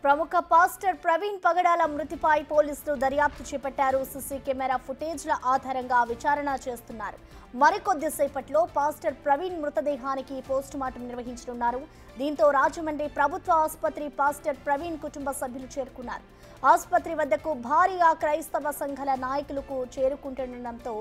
ప్రముఖ పాస్టర్ ప్రవీణ్ పగడాల మృతిపై పోలీసులు దర్యాప్తు చేపట్టారు. సీసీ కెమెరా ఫుటేజ్ల ఆధారంగా విచారణ చేస్తున్నారు. మరికొద్దిసేపట్లో పాస్టర్ ప్రవీణ్ మృతదేహానికి పోస్టుమార్టం నిర్వహించనున్నారు. దీంతో రాజమండ్రి ప్రభుత్వ ఆసుపత్రి పాస్టర్ ప్రవీణ్ కుటుంబ సభ్యులు చేరుకున్నారు. ఆసుపత్రి వద్దకు భారీగా క్రైస్తవ సంఘాల నాయకులకు చేరుకుంటుండటంతో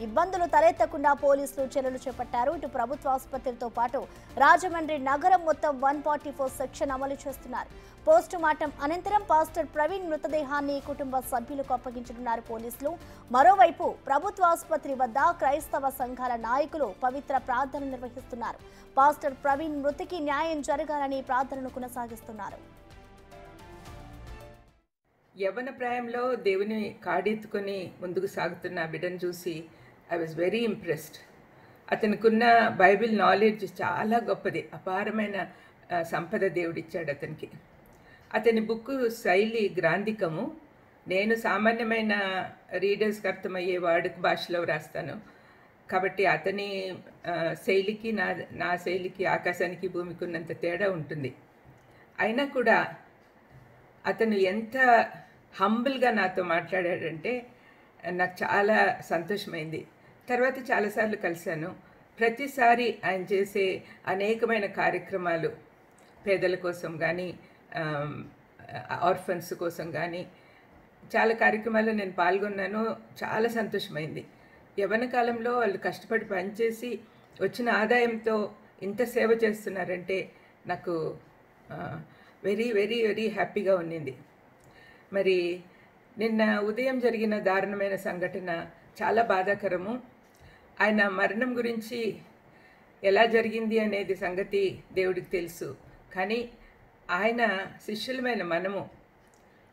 ఇబ్బందులు తలెత్తకుండా పోలీసులు చర్యలు చేపట్టారు. ఇటు ప్రభుత్వ ఆసుపత్రితో పాటు రాజమండ్రి నగరం మొత్తం 144 సెక్షన్ అమలు చేస్తున్నారు. పోస్టుమార్టం అనంతరం పాస్టర్ ప్రవీణ్ మృతదేహాన్ని కుటుంబ సభ్యులకు అప్పగించనున్నారు పోలీసులు. మరోవైపు ప్రభుత్వ ఆసుపత్రి వద్ద క్రైస్తవ సంఘాల నాయకులు పవిత్ర ప్రార్థనలు నిర్వహిస్తున్నారు. పాస్టర్ ప్రవీణ్ మృతికి న్యాయం జరగాలని ప్రార్థనలు కొనసాగిస్తున్నారు. యవ్వన ప్రాయంలో దేవుని కాడెత్తుకొని ముందుకు సాగుతున్న బిడ్డను చూసి ఐ వాజ్ వెరీ ఇంప్రెస్డ్. అతనికున్న బైబిల్ నాలెడ్జ్ చాలా గొప్పది, అపారమైన సంపద దేవుడిచ్చాడు అతనికి. అతని బుక్ శైలి గ్రాంధికము. నేను సామాన్యమైన రీడర్స్కి అర్థమయ్యే వాడుక భాషలో రాస్తాను కాబట్టి అతని శైలికి నా శైలికి ఆకాశానికి భూమికి ఉన్నంత తేడా ఉంటుంది. అయినా కూడా అతను ఎంత హంబుల్గా నాతో మాట్లాడాడంటే నాకు చాలా సంతోషమైంది. తర్వాత చాలాసార్లు కలిశాను. ప్రతిసారి ఆయన చేసే అనేకమైన కార్యక్రమాలు, పేదల కోసం కానీ ఆర్ఫన్స్ కోసం కానీ చాలా కార్యక్రమాల్లో నేను పాల్గొన్నాను. చాలా సంతోషమైంది. యవ్వన కాలంలో వాళ్ళు కష్టపడి పనిచేసి వచ్చిన ఆదాయంతో ఇంత సేవ చేస్తున్నారంటే నాకు వెరీ వెరీ వెరీ హ్యాపీగా ఉన్నింది. మరి నిన్న ఉదయం జరిగిన దారుణమైన సంఘటన చాలా బాధాకరము. ఆయన మరణం గురించి ఎలా జరిగింది అనేది సంగతి దేవుడికి తెలుసు. కానీ ఆయన శిష్యులమైన మనము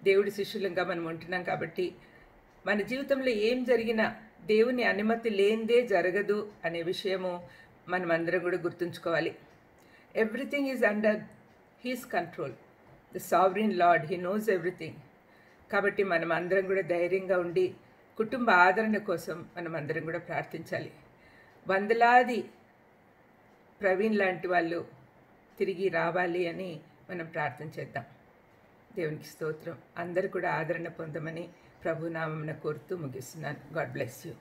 దేవుడి శిష్యులంగా మనం ఉంటున్నాం కాబట్టి మన జీవితంలో ఏం జరిగినా దేవుని అనుమతి లేనిదే జరగదు అనే విషయము మనం అందరం కూడా గుర్తుంచుకోవాలి. Everything is under he's control. The sovereign lord, he knows everything. కాబట్టి మనం అందరం కూడా ధైర్యంగా ఉండి కుటుంబ ఆదరణ కోసం మనం అందరం కూడా ప్రార్థించాలి. వందలాది ప్రవీణ్ లాంటి వాళ్ళు తిరిగి రావాలి అని మనం ప్రార్థన చేద్దాం. దేవునికి స్తోత్రం. అందరూ కూడా ఆదరణ పొందమని ప్రభునామమున కోరుతూ ముగిస్తున్నాను. God bless you.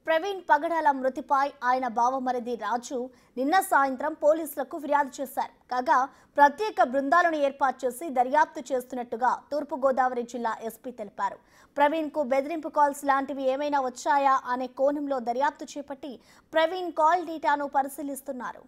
Praveen Pagadala మృతిపై ఆయన బావమరిది రాజు నిన్న సాయంత్రం పోలీసులకు ఫిర్యాదు చేశారు. కాగా ప్రత్యేక బృందాలను ఏర్పాటు చేసి దర్యాప్తు చేస్తున్నట్టుగా తూర్పుగోదావరి జిల్లా ఎస్పీ తెలిపారు. ప్రవీణ్ కు బెదిరింపు కాల్స్ లాంటివి ఏమైనా వచ్చాయా అనే కోణంలో దర్యాప్తు చేపట్టి ప్రవీణ్ కాల్ డేటాను పరిశీలిస్తున్నారు.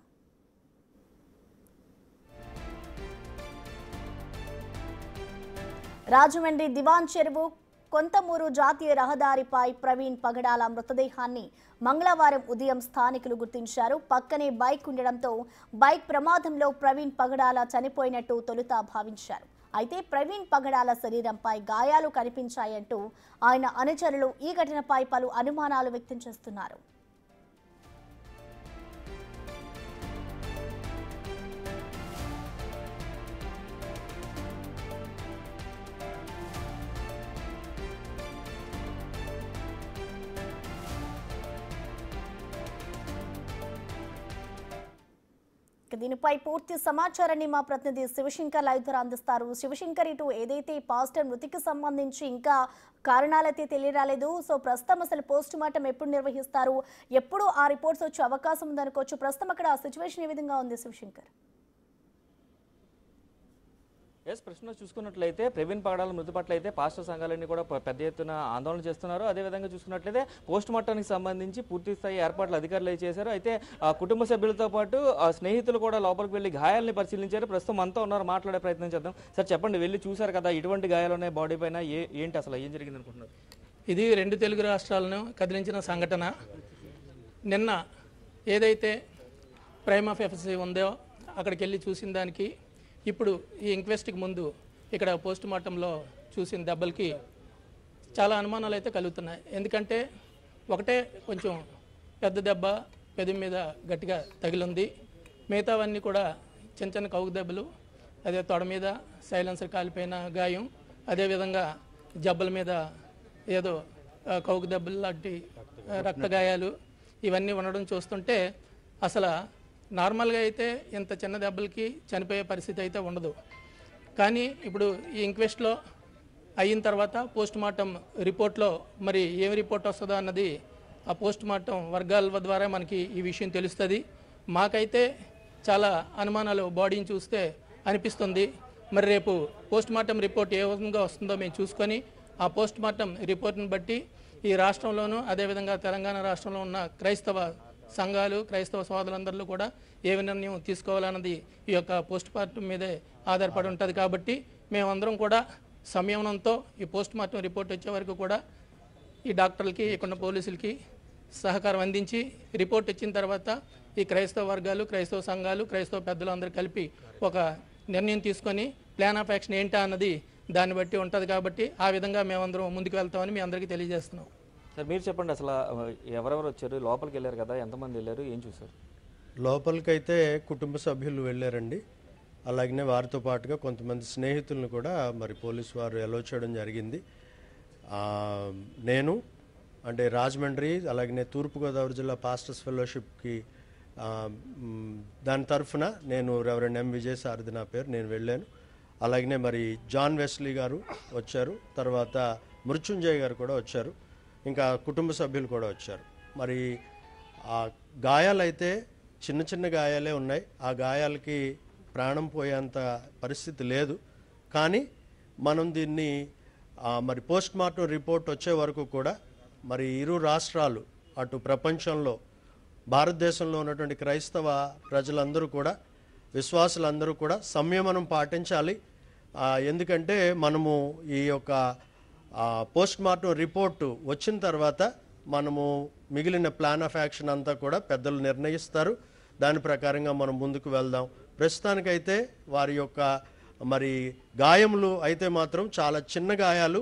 రాజమండ్రి దివాన్ చెరువు కొంతమూరు జాతీయ రహదారిపై ప్రవీణ్ పగడాల మృతదేహాన్ని మంగళవారం ఉదయం స్థానికులు గుర్తించారు. పక్కనే బైక్ ఉండడంతో బైక్ ప్రమాదంలో ప్రవీణ్ పగడాల చనిపోయినట్టు తొలుత భావించారు. అయితే ప్రవీణ్ పగడాల శరీరంపై గాయాలు కనిపించాయంటూ ఆయన అనుచరులు ఈ ఘటనపై పలు అనుమానాలు వ్యక్తం చేస్తున్నారు. దీనిపై పూర్తి సమాచారాన్ని మా ప్రతినిధి శివశంకర్ లైవ్ ద్వారా అందిస్తారు. శివశంకర్, ఇటు ఏదైతే పాస్టర్ మృతికి సంబంధించి ఇంకా కారణాలైతే తెలియరాలేదు. సో ప్రస్తుతం అసలు పోస్ట్ మార్టం ఎప్పుడు నిర్వహిస్తారు, ఎప్పుడు ఆ రిపోర్ట్స్ వచ్చే అవకాశం ఉందనుకోవచ్చు? ప్రస్తుతం అక్కడ సిచ్యువేషన్ ఏ విధంగా ఉంది శివశంకర్? ప్రశ్న చూసుకున్నట్లయితే ప్రవీణ్ పగడాల మృతి పట్ల అయితే పాస్టర్ సంఘాలన్నీ కూడా పెద్ద ఎత్తున ఆందోళన చేస్తున్నారు. అదేవిధంగా చూసుకున్నట్లయితే పోస్ట్ మార్టానికి సంబంధించి పూర్తి స్థాయి ఏర్పాట్లు అధికారులు చేశారు. అయితే కుటుంబ సభ్యులతో పాటు స్నేహితులు కూడా లోపలికి వెళ్ళి గాయాలని పరిశీలించారు. ప్రస్తుతం అంతా ఉన్నారు, మాట్లాడే ప్రయత్నం చేద్దాం. సార్ చెప్పండి, వెళ్ళి చూశారు కదా, ఎటువంటి గాయాలు ఉన్నాయి బాడీ పైన, ఏంటి అసలు ఏం జరిగింది అనుకుంటున్నారు? ఇది 2 తెలుగు రాష్ట్రాలను కదిలించిన సంఘటన. నిన్న ఏదైతే ప్రైమ్ ఆఫ్ ఎఫ్ఎస్సీ ఉందో అక్కడికి వెళ్ళి చూసిన దానికి ఇప్పుడు ఈ ఇంక్వెస్ట్కి ముందు ఇక్కడ పోస్ట్ మార్టంలో చూసిన దెబ్బలకి చాలా అనుమానాలు అయితే కలుగుతున్నాయి. ఎందుకంటే ఒకటే కొంచెం పెద్ద దెబ్బ పెదవి మీద గట్టిగా తగిలింది. మిగతావన్నీ కూడా చిన్న చిన్న కౌగు దెబ్బలు, అదే తొడ మీద సైలెన్సర్ కాలిపోయిన గాయం, అదేవిధంగా జబ్బల మీద ఏదో కౌగు దెబ్బలు లాంటి రక్త గాయాలు ఇవన్నీ ఉండడం చూస్తుంటే అసలు నార్మల్గా అయితే ఇంత చిన్న దెబ్బలకి చనిపోయే పరిస్థితి అయితే ఉండదు. కానీ ఇప్పుడు ఈ ఇంక్వెస్ట్లో అయిన తర్వాత పోస్ట్ మార్టం రిపోర్ట్లో మరి ఏం రిపోర్ట్ వస్తుందో అన్నది ఆ పోస్ట్ మార్టం వర్గాల ద్వారా మనకి ఈ విషయం తెలుస్తుంది. మాకైతే చాలా అనుమానాలు బాడీని చూస్తే అనిపిస్తుంది. మరి రేపు పోస్ట్ మార్టం రిపోర్ట్ ఏ విధంగా వస్తుందో మేము చూసుకొని ఆ పోస్ట్ మార్టం రిపోర్ట్ని బట్టి ఈ రాష్ట్రంలోనూ అదేవిధంగా తెలంగాణ రాష్ట్రంలో ఉన్న క్రైస్తవ సంఘాలు క్రైస్తవ సోదరులందరూ కూడా ఏ నిర్ణయం తీసుకోవాలన్నది ఈ యొక్క పోస్ట్ మార్టం మీదే ఆధారపడి ఉంటుంది. కాబట్టి మేమందరం కూడా సంయమనంతో ఈ పోస్ట్ మార్టం రిపోర్ట్ వచ్చే వరకు కూడా ఈ డాక్టర్లకి ఇక్కడ పోలీసులకి సహకారం అందించి రిపోర్ట్ ఇచ్చిన తర్వాత ఈ క్రైస్తవ వర్గాలు క్రైస్తవ సంఘాలు క్రైస్తవ పెద్దలు అందరూ కలిపి ఒక నిర్ణయం తీసుకొని ప్లాన్ ఆఫ్ యాక్షన్ ఏంటా అన్నది దాన్ని బట్టి ఉంటుంది. కాబట్టి ఆ విధంగా మేమందరం ముందుకు వెళ్తామని మీ అందరికీ తెలియజేస్తున్నాం. సార్ మీరు చెప్పండి, అసలు ఎవరెవరు వచ్చారు, లోపలికి వెళ్ళారు కదా, ఎంతమంది వెళ్ళారు, ఏం చూసారు? లోపలికైతే కుటుంబ సభ్యులు వెళ్ళారండి. అలాగనే వారితో పాటుగా కొంతమంది స్నేహితులను కూడా మరి పోలీసు వారు అలో చేయడం జరిగింది. నేను అంటే రాజమండ్రి అలాగనే తూర్పుగోదావరి జిల్లా పాస్టర్స్ ఫెలోషిప్కి దాని తరఫున నేను రెవరెండ్ ఎం విజయసారథి నా పేరు, నేను వెళ్ళాను. అలాగనే మరి జాన్ వెస్లీ గారు వచ్చారు, తర్వాత మృత్యుంజయ్ గారు కూడా వచ్చారు, ఇంకా కుటుంబ సభ్యులు కూడా వచ్చారు. మరి ఆ గాయాలైతే చిన్న చిన్న గాయాలే ఉన్నాయి. ఆ గాయాలకి ప్రాణం పోయేంత పరిస్థితి లేదు. కానీ మనం దీన్ని మరి పోస్ట్ మార్టం రిపోర్ట్ వచ్చే వరకు కూడా మరి ఇరు రాష్ట్రాలు అటు ప్రపంచంలో భారతదేశంలో ఉన్నటువంటి క్రైస్తవ ప్రజలందరూ కూడా విశ్వాసులందరూ కూడా సంయమనం పాటించాలి. ఎందుకంటే మనము ఈ యొక్క పోస్ట్ మార్టం రిపోర్టు వచ్చిన తర్వాత మనము మిగిలిన ప్లాన్ ఆఫ్ యాక్షన్ అంతా కూడా పెద్దలు నిర్ణయిస్తారు. దాని ప్రకారంగా మనం ముందుకు వెళ్దాం. ప్రస్తుతానికైతే వారి యొక్క మరి గాయములు అయితే మాత్రం చాలా చిన్న గాయాలు,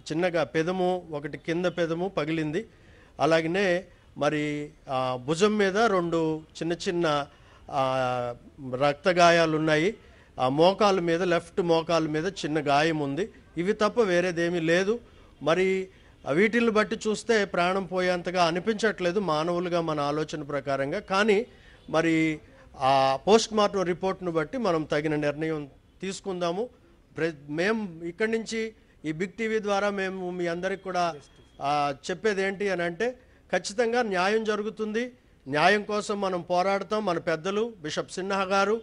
చిన్నగా పెదము ఒకటి కింద పెదము పగిలింది. అలాగనే మరి భుజం మీద 2 చిన్న చిన్న రక్త గాయాలు ఉన్నాయి. ఆ మోకాలు మీద లెఫ్ట్ మోకాలు మీద చిన్న గాయం ఉంది. ఇవి తప్ప వేరేదేమీ లేదు. మరి వీటిని బట్టి చూస్తే ప్రాణం పోయేంతగా అనిపించట్లేదు మానవులుగా మన ఆలోచన ప్రకారంగా. కానీ మరి ఆ పోస్ట్ మార్టం రిపోర్ట్ను బట్టి మనం తగిన నిర్ణయం తీసుకుందాము. మేము ఇక్కడి నుంచి ఈ బిగ్ టీవీ ద్వారా మేము మీ అందరికి కూడా చెప్పేది ఏంటి అని అంటే, ఖచ్చితంగా న్యాయం జరుగుతుంది. న్యాయం కోసం మనం పోరాడతాం. మన పెద్దలు బిషప్ సిన్హా గారు,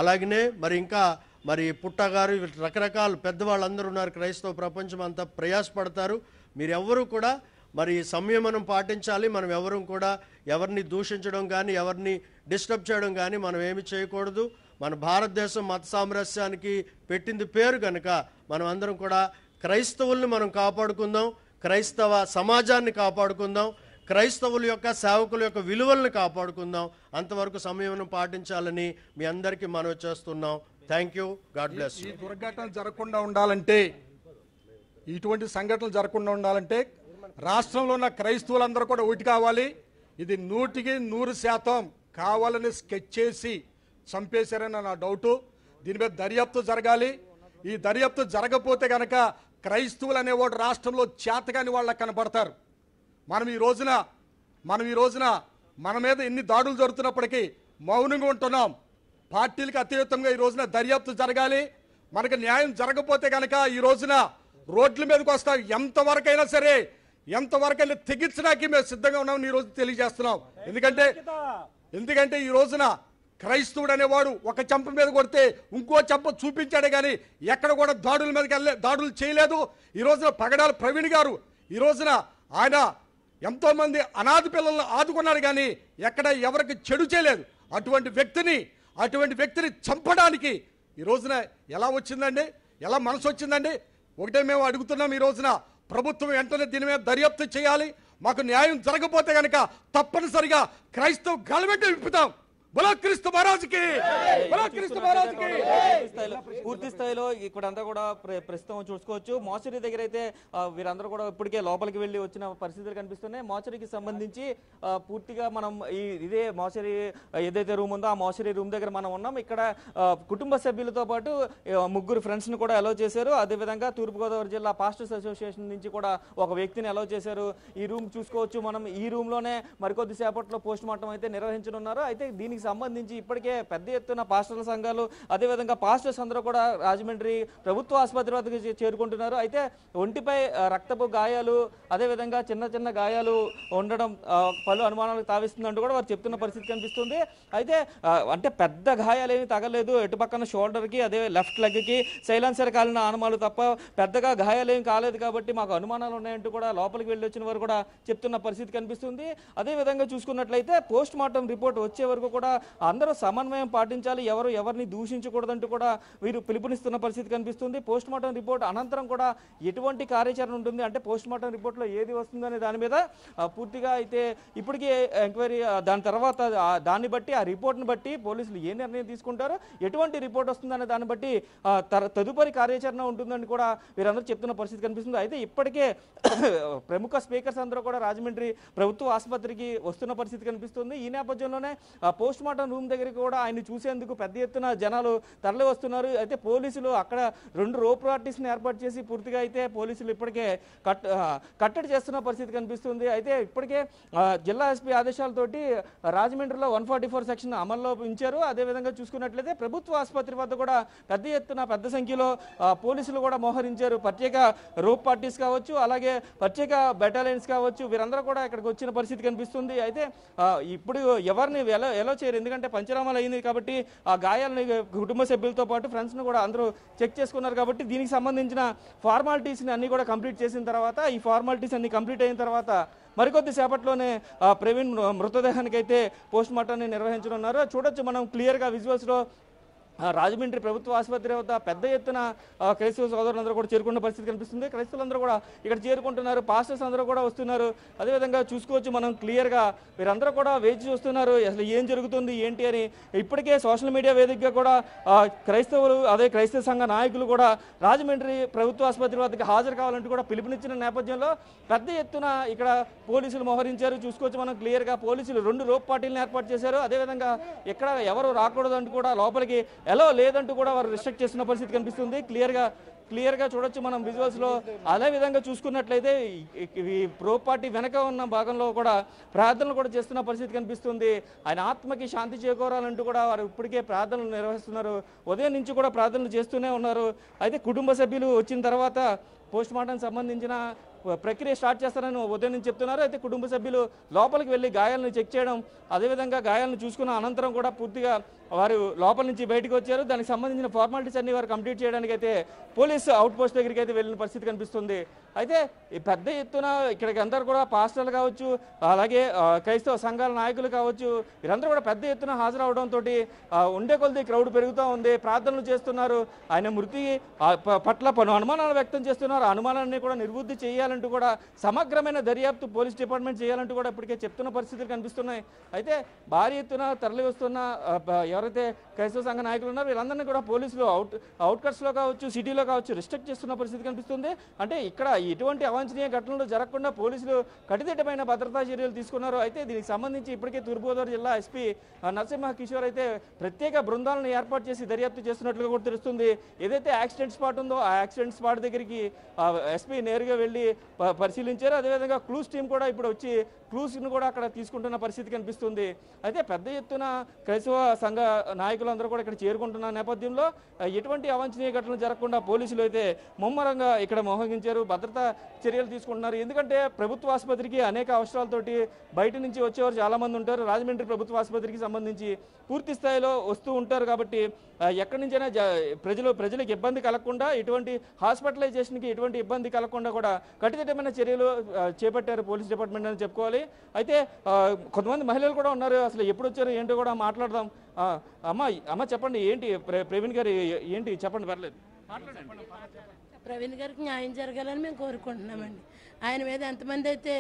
అలాగనే మరి ఇంకా మరి పుట్ట గారు, రకరకాల పెద్దవాళ్ళందరూ ఉన్నారు. క్రైస్తవ ప్రపంచం అంతా ప్రయాసపడతారు. మీరెవ్వరూ కూడా మరి సంయమనం పాటించాలి. మనం ఎవరూ కూడా ఎవరిని దూషించడం కానీ ఎవరిని డిస్టర్బ్ చేయడం కానీ మనం ఏమి చేయకూడదు. మన భారతదేశం మత సామరస్యానికి పెట్టింది పేరు కనుక మనం అందరం కూడా క్రైస్తవుల్ని మనం కాపాడుకుందాం, క్రైస్తవ సమాజాన్ని కాపాడుకుందాం, క్రైస్తవుల యొక్క సేవకుల యొక్క విలువలను కాపాడుకుందాం. అంతవరకు సంయమనం పాటించాలని మీ అందరికీ మనవి చేస్తున్నాం. Thank you. God bless. ఈ దుర్ఘటన జరగకుండా ఉండాలంటే, ఇటువంటి సంఘటనలు జరగకుండా ఉండాలంటే రాష్ట్రంలో ఉన్న క్రైస్తవులందరూ కూడా ఒకటి కావాలి. ఇది 100% కావాలని స్కెచ్ చేసి చంపేశారని నా డౌటు. దీని మీద దర్యాప్తు జరగాలి. ఈ దర్యాప్తు జరగకపోతే కనుక క్రైస్తవులు అనేవాడు రాష్ట్రంలో చేతగాని వాళ్ళకి కనపడతారు. మనం ఈ రోజున మన మీద ఎన్ని దాడులు జరుగుతున్నప్పటికీ మౌనంగా ఉంటున్నాం. పార్టీలకు అతీతంగా ఈ రోజున దర్యాప్తు జరగాలి. మనకు న్యాయం జరగకపోతే కనుక ఈ రోజున రోడ్ల మీదకి వస్తాం. ఎంతవరకైనా సరే, ఎంతవరకైనా తెగించడానికి మేము సిద్ధంగా ఉన్నామని ఈ రోజు తెలియజేస్తున్నాం. ఎందుకంటే ఈ రోజున క్రైస్తవుడు అనేవాడు ఒక చెంప మీద కొడితే ఇంకో చెంప చూపించాడే కానీ ఎక్కడ కూడా దాడులు చేయలేదు. ఈ రోజున పగడాల ప్రవీణ్ గారు ఈ రోజున ఆయన ఎంతో మంది అనాథ పిల్లలను ఆదుకున్నారు కానీ ఎక్కడ ఎవరికి చెడు చేయలేదు. అటువంటి వ్యక్తిని చంపడానికి ఈ రోజున ఎలా వచ్చిందండి, ఎలా మనసు వచ్చిందండి? ఒకటే మేము అడుగుతున్నాం, ఈ రోజున ప్రభుత్వం వెంటనే దీని మీద దర్యాప్తు చేయాలి. మాకు న్యాయం జరగకపోతే కనుక తప్పనిసరిగా క్రైస్తవ గవర్నమెంట్ విప్పుతాం. క్రీస్తు మహారాజుకి, క్రీస్తు మహారాజుకి. పూర్తి స్థాయిలో ఇక్కడంతా కూడా ప్రస్తుతం చూసుకోవచ్చు. మోచరీ దగ్గర అయితే వీరందరూ కూడా ఇప్పటికే లోపలికి వెళ్ళి వచ్చిన పరిస్థితులు కనిపిస్తున్నాయి. మోచరీకి సంబంధించి పూర్తిగా మనం ఇదే మోచరీ ఏదైతే రూమ్ ఉందో ఆ మోచరీ రూమ్ దగ్గర మనం ఉన్నాం. ఇక్కడ కుటుంబ సభ్యులతో పాటు 3 ఫ్రెండ్స్ ని కూడా అలౌ చేశారు. అదేవిధంగా తూర్పుగోదావరి జిల్లా పాస్టర్స్ అసోసియేషన్ నుంచి కూడా ఒక వ్యక్తిని అలౌ చేశారు. ఈ రూమ్ చూసుకోవచ్చు మనం. ఈ రూమ్ లోనే మరికొద్ది సేపట్లో పోస్ట్ మార్టం అయితే నిర్వహించనున్నారు. అయితే దీనికి దీనికి సంబంధించి ఇప్పటికే పెద్ద ఎత్తున పాస్టర్ల సంఘాలు అదేవిధంగా పాస్టర్స్ అందరూ కూడా రాజమండ్రి ప్రభుత్వ ఆసుపత్రి వద్దకు చేరుకుంటున్నారు. అయితే ఒంటిపై రక్తపు గాయాలు అదేవిధంగా చిన్న చిన్న గాయాలు ఉండడం పలు అనుమానాలకు తావిస్తుందంటూ కూడా వారు చెప్తున్న పరిస్థితి కనిపిస్తుంది. అయితే అంటే పెద్ద గాయాలేమి తగలేదు, ఎటు పక్కన షోల్డర్కి అదే లెఫ్ట్ లెగ్కి సైలెన్సర్ కాలిన అనుమానాలు తప్ప పెద్దగా గాయాలేం కాలేదు కాబట్టి మాకు అనుమానాలు ఉన్నాయంటూ కూడా లోపలికి వెళ్ళి వచ్చిన వారు కూడా చెప్తున్న పరిస్థితి కనిపిస్తుంది. అదేవిధంగా చూసుకున్నట్లయితే పోస్ట్ మార్టం రిపోర్ట్ వచ్చే వరకు కూడా అందరూ సమన్వయం పాటించాలి, ఎవరిని దూషించకూడదంటూ కూడా వీరు పిలుపునిస్తున్న పరిస్థితి కనిపిస్తుంది. పోస్ట్ మార్టం రిపోర్ట్ అనంతరం కూడా ఎటువంటి కార్యాచరణ ఉంటుంది అంటే పోస్ట్ మార్టం రిపోర్ట్లో ఏది వస్తుందనే దాని మీద పూర్తిగా అయితే ఇప్పటికీ ఎంక్వైరీ, దాని తర్వాత దాన్ని బట్టి ఆ రిపోర్ట్ని బట్టి పోలీసులు ఏ నిర్ణయం తీసుకుంటారో ఎటువంటి రిపోర్ట్ వస్తుందనే దాన్ని బట్టి తదుపరి కార్యాచరణ ఉంటుందని కూడా వీరందరూ చెప్తున్న పరిస్థితి కనిపిస్తుంది. అయితే ఇప్పటికే ప్రముఖ స్పీకర్స్ అందరూ కూడా రాజమండ్రి ప్రభుత్వ ఆసుపత్రికి వస్తున్న పరిస్థితి కనిపిస్తుంది. ఈ నేపథ్యంలోనే పోస్ట్ మార్టం రూమ్ దగ్గరికి కూడా ఆయన చూసేందుకు పెద్ద ఎత్తున జనాలు తరలి వస్తున్నారు. అయితే పోలీసులు అక్కడ 2 రోప్ పార్టీస్ని ఏర్పాటు చేసి పూర్తిగా అయితే పోలీసులు ఇప్పటికే కట్టడి చేస్తున్న పరిస్థితి కనిపిస్తుంది. అయితే ఇప్పటికే జిల్లా ఎస్పీ ఆదేశాలతోటి రాజమండ్రిలో 144 సెక్షన్ అమల్లో ఉంచారు. అదేవిధంగా చూసుకున్నట్లయితే ప్రభుత్వ ఆసుపత్రి వద్ద కూడా పెద్ద సంఖ్యలో పోలీసులు కూడా మోహరించారు. ప్రత్యేక రోప్ పార్టీస్ కావచ్చు, అలాగే ప్రత్యేక బెటాలియన్స్ కావచ్చు, వీరందరూ కూడా ఇక్కడికి వచ్చిన పరిస్థితి కనిపిస్తుంది. అయితే ఇప్పుడు ఎవరిని ఎలా చేయరు, ఎందుకంటే పంచనామాలు అయింది కాబట్టి ఆ గాయాలని కుటుంబ సభ్యులతో పాటు ఫ్రెండ్స్ని కూడా అందరూ చెక్ చేసుకున్నారు కాబట్టి దీనికి సంబంధించిన ఫార్మాలిటీస్ని అన్ని కూడా కంప్లీట్ చేసిన తర్వాత ఈ ఫార్మాలిటీస్ అన్ని కంప్లీట్ అయిన తర్వాత మరికొద్ది సేపట్లోనే ప్రవీణ్ మృతదేహానికి అయితే పోస్ట్ మార్టాన్ని నిర్వహించనున్నారు. చూడొచ్చు మనం క్లియర్గా విజువల్స్లో రాజమండ్రి ప్రభుత్వ ఆసుపత్రి వద్ద పెద్ద ఎత్తున క్రైస్తవ సోదరులందరూ కూడా చేరుకున్న పరిస్థితి కనిపిస్తుంది. క్రైస్తవులందరూ కూడా ఇక్కడ చేరుకుంటున్నారు, పాస్టర్స్ అందరూ కూడా వస్తున్నారు. అదేవిధంగా చూసుకోవచ్చు మనం క్లియర్గా వీరందరూ కూడా వేచి చూస్తున్నారు అసలు ఏం జరుగుతుంది ఏంటి అని. ఇప్పటికే సోషల్ మీడియా వేదికగా కూడా క్రైస్తవులు అదే క్రైస్తవ సంఘ నాయకులు కూడా రాజమండ్రి ప్రభుత్వ ఆసుపత్రి వద్దకు హాజరు కావాలంటూ కూడా పిలుపునిచ్చిన నేపథ్యంలో పెద్ద ఎత్తున ఇక్కడ పోలీసులు మోహరించారు. చూసుకోవచ్చు మనం క్లియర్గా పోలీసులు 2 రోప్ పార్టీలను ఏర్పాటు చేశారు. అదేవిధంగా ఇక్కడ ఎవరు రాకూడదంటూ కూడా లోపలికి ఎలా లేదంటూ కూడా వారు రిస్ట్రిక్ట్ చేస్తున్న పరిస్థితి కనిపిస్తుంది. క్లియర్గా చూడొచ్చు మనం విజువల్స్లో. అదే విధంగా చూసుకున్నట్లయితే ఈ ప్రో పార్టీ వెనక ఉన్న భాగంలో కూడా ప్రార్థనలు కూడా చేస్తున్న పరిస్థితి కనిపిస్తుంది. ఆయన ఆత్మకి శాంతి చేకూరాలంటూ కూడా వారు ఇప్పటికే ప్రార్థనలు నిర్వహిస్తున్నారు. ఉదయం నుంచి కూడా ప్రార్థనలు చేస్తూనే ఉన్నారు. అయితే కుటుంబ సభ్యులు వచ్చిన తర్వాత పోస్ట్ మార్టం సంబంధించిన ప్రక్రియ స్టార్ట్ చేస్తారని ఉదయం నుంచి చెప్తున్నారు. అయితే కుటుంబ సభ్యులు లోపలికి వెళ్ళి గాయాలను చెక్ చేయడం అదేవిధంగా గాయాలను చూసుకున్న అనంతరం కూడా పూర్తిగా వారు లోపల నుంచి బయటకు వచ్చారు. దానికి సంబంధించిన ఫార్మాలిటీస్ అన్ని వారు కంప్లీట్ చేయడానికి అయితే పోలీసు అవుట్ పోస్ట్ దగ్గరికి అయితే వెళ్ళిన పరిస్థితి కనిపిస్తుంది. అయితే ఈ పెద్ద ఎత్తున ఇక్కడికి అందరూ కూడా పాస్టర్లు కావచ్చు, అలాగే క్రైస్తవ సంఘాల నాయకులు కావచ్చు, వీరందరూ కూడా పెద్ద ఎత్తున హాజరవడంతో ఉండే కొద్ది క్రౌడ్ పెరుగుతూ ఉంది. ప్రార్థనలు చేస్తున్నారు. ఆయన మృతి పట్ల పలు అనుమానాలు వ్యక్తం చేస్తున్నారు. అనుమానాన్ని కూడా నిర్వృద్ధి చేయాలంటూ కూడా సమగ్రమైన దర్యాప్తు పోలీస్ డిపార్ట్మెంట్ చేయాలంటూ కూడా ఇప్పటికే చెప్తున్న పరిస్థితులు కనిపిస్తున్నాయి. అయితే భారీ ఎత్తున తరలి వస్తున్న ఎవరైతే క్రైస్తవ సంఘ నాయకులు ఉన్నారో వీళ్ళందరినీ కూడా పోలీసులు అవుట్కట్స్లో కావచ్చు, సిటీలో కావచ్చు రిస్ట్రిక్ట్ చేస్తున్న పరిస్థితి కనిపిస్తుంది. అంటే ఇక్కడ ఎటువంటి అవాంఛనీయ ఘటనలు జరగకుండా పోలీసులు కట్టుదిట్టమైన భద్రతా చర్యలు తీసుకున్నారు. అయితే దీనికి సంబంధించి ఇప్పటికే తూర్పుగోదావరి జిల్లా ఎస్పీ నరసింహ కిషోర్ అయితే ప్రత్యేక బృందాలను ఏర్పాటు చేసి దర్యాప్తు చేస్తున్నట్లుగా కూడా తెలుస్తుంది. ఏదైతే యాక్సిడెంట్ స్పాట్ ఉందో ఆ యాక్సిడెంట్ స్పాట్ దగ్గరికి ఎస్పీ నేరుగా వెళ్ళి పరిశీలించారు. అదేవిధంగా క్లూస్ టీం కూడా ఇప్పుడు వచ్చి క్లూస్ను కూడా అక్కడ తీసుకుంటున్న పరిస్థితి కనిపిస్తుంది. అయితే పెద్ద ఎత్తున క్రైస్తవ సంఘ నాయకులందరూ కూడా ఇక్కడ చేరుకుంటున్న నేపథ్యంలో ఎటువంటి అవాంఛనీయ ఘటనలు జరగకుండా పోలీసులు అయితే ముమ్మరంగా ఇక్కడ మోహరించారు, భద్రతా చర్యలు తీసుకుంటున్నారు. ఎందుకంటే ప్రభుత్వ ఆసుపత్రికి అనేక అవసరాలతోటి బయట నుంచి వచ్చేవారు చాలామంది ఉంటారు. రాజమండ్రి ప్రభుత్వ ఆసుపత్రికి సంబంధించి పూర్తి స్థాయిలో వస్తూ ఉంటారు కాబట్టి ఎక్కడి నుంచైనా ప్రజలకు ఇబ్బంది కలగకుండా ఎటువంటి హాస్పిటలైజేషన్కి ఎటువంటి ఇబ్బంది కలగకుండా కూడా కట్టుదిట్టమైన చర్యలు చేపట్టారు పోలీస్ డిపార్ట్మెంట్ అని చెప్పుకోవాలి. అయితే కొంతమంది మహిళలు కూడా ఉన్నారు. అసలు ఎప్పుడు వచ్చారు ఏంటో కూడా మాట్లాడదాం. అమ్మ చెప్పండి, ఏంటి ప్రవీణ్ గారు ఏంటి చెప్పండి, పర్లేదు. ప్రవీణ్ గారికి న్యాయం జరగాలని మేము కోరుకుంటున్నామండి. ఆయన మీద ఎంతమంది అయితే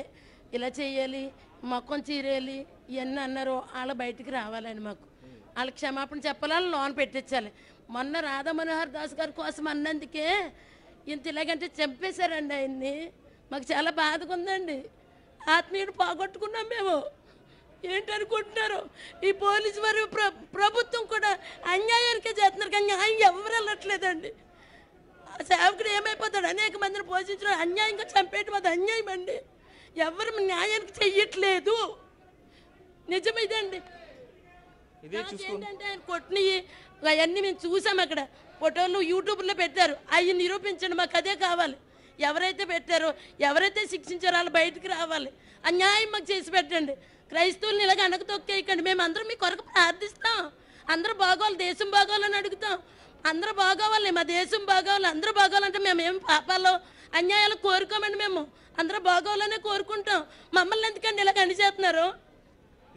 ఇలా చేయాలి, మొక్కం చీరేయాలి ఇవన్నీ అన్నారో వాళ్ళు బయటికి రావాలండి. మాకు వాళ్ళకి క్షమాపణ చెప్పాలి, వాళ్ళు లోన్ పెట్టించాలి. మొన్న రాధా మనోహర్ దాస్ గారి కోసం అన్నందుకే ఇంత ఇలాగంటే చంపేశారండి ఆయన్ని. మాకు చాలా బాధగా ఉందండి. ఆత్మీయుడు పోగొట్టుకున్నాం మేము. ఏంటనుకుంటున్నారు ఈ పోలీసు వారు ప్రభుత్వం కూడా అన్యాయానికే చేస్తున్నారు కానీ న్యాయం ఎవరు వెళ్ళట్లేదండి. సేవకుడు ఏమైపోతాడు, అనేక మందిని పోషించడం అన్యాయంగా చంపేయడం అది అన్యాయం అండి. ఎవరు న్యాయానికి చెయ్యట్లేదు, నిజమైందండి. ఏంటంటే ఆయన కొట్టినవి అవన్నీ మేము చూసాం. అక్కడ ఫోటోలు యూట్యూబ్లో పెట్టారు, అవి నిరూపించండి, మాకు అదే కావాలి. ఎవరైతే పెట్టారో, ఎవరైతే శిక్షించారో వాళ్ళు బయటికి రావాలి. అన్యాయం మాకు చేసి పెట్టండి. క్రైస్తవుల్ని ఇలాగ అనకతొక్కేయకండి. మేము అందరం మీ కొరకు ప్రార్థిస్తాం. అందరూ బాగోవాలి, దేశం బాగోవాలని అడుగుతాం. అందరూ బాగోవాలి, మా దేశం బాగోవాలి, అందరూ బాగోవాలంటే మేము ఏం పాపాలు అన్యాయాలు కోరుకోమండి. మేము అందరూ బాగోవాలనే కోరుకుంటాం. మమ్మల్ని ఎందుకండి ఇలాగ అనిచేస్తున్నారు?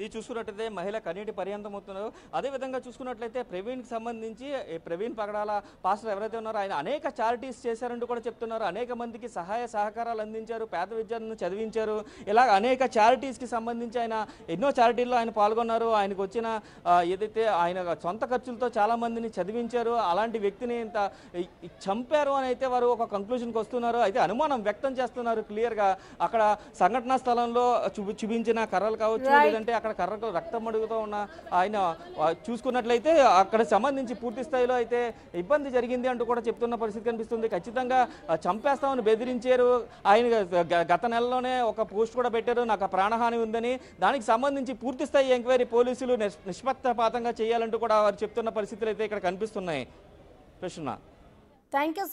ఇది చూసుకున్నట్లయితే మహిళ కన్నీటి పర్యంతం అవుతున్నారు. అదేవిధంగా చూసుకున్నట్లయితే ప్రవీణ్కి సంబంధించి ప్రవీణ్ పగడాల పాస్టర్ ఎవరైతే ఉన్నారో ఆయన అనేక చారిటీస్ చేశారంటూ కూడా చెప్తున్నారు. అనేక మందికి సహాయ సహకారాలు అందించారు, పేద విద్యార్థులను చదివించారు. ఇలా అనేక చారిటీస్కి సంబంధించి ఆయన ఎన్నో చారిటీల్లో ఆయన పాల్గొన్నారు. ఆయనకు వచ్చిన ఏదైతే ఆయన సొంత ఖర్చులతో చాలామందిని చదివించారు. అలాంటి వ్యక్తిని ఇంత చంపారు అని అయితే వారు ఒక కంక్లూజన్కి వస్తున్నారు. అయితే అనుమానం వ్యక్తం చేస్తున్నారు క్లియర్గా. అక్కడ సంఘటనా స్థలంలో చూపించిన కర్రలు కావచ్చు, లేదంటే అక్కడ కర్రకు రక్తం అడుగుతూ ఉన్న ఆయన చూసుకున్నట్లయితే అక్కడ సంబంధించి పూర్తి స్థాయిలో అయితే ఇబ్బంది జరిగింది అంటూ కూడా చెప్తున్న పరిస్థితి కనిపిస్తుంది. ఖచ్చితంగా చంపేస్తామని బెదిరించారు. ఆయన గత నెలలోనే ఒక పోస్ట్ కూడా పెట్టారు, నాకు ప్రాణహాని ఉందని. దానికి సంబంధించి పూర్తి స్థాయి ఎంక్వైరీ పోలీసులు నిష్పక్షపాతంగా చేయాలంటూ కూడా వారు చెప్తున్న పరిస్థితులు అయితే ఇక్కడ కనిపిస్తున్నాయి. ప్రశ్న థ్యాంక్ యూ.